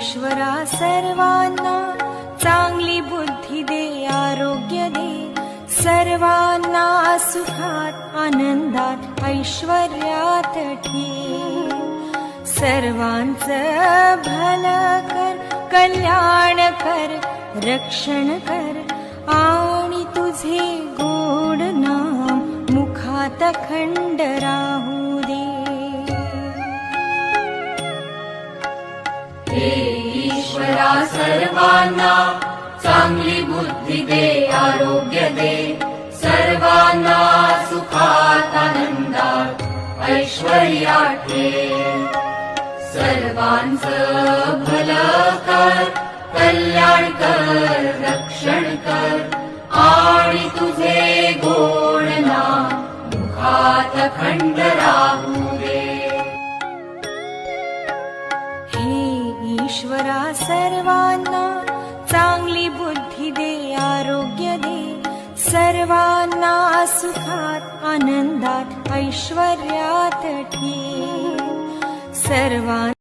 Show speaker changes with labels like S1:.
S1: ईश्वरा सर्वांना चांगली बुद्धी दे, आरोग्य दे, सर्वांना सुखात आनंदात ऐश्वर्यात ठेव. सर्वांचं भलं कर, कल्याण कर, रक्षण कर, आणि तुझे गोड नाम मुखात अखंड राहू दे.
S2: हे ईश्वरा सर्वांना चांगली बुद्धी दे, आरोग्य दे, सर्वांना सुखात आनंदात ऐश्वर्यात ठेव. सर्वांचं भलं कर, कल्याण कर, रक्षण कर, आणि तुझे गोड नाम मुखात अखंड राहू दे.
S1: हे ईश्वरा सर्वांना चांगली बुद्धी दे, आरोग्य दे, सर्वांना सुखात आनंदात ऐश्वर्यात ठेव. सर्वांना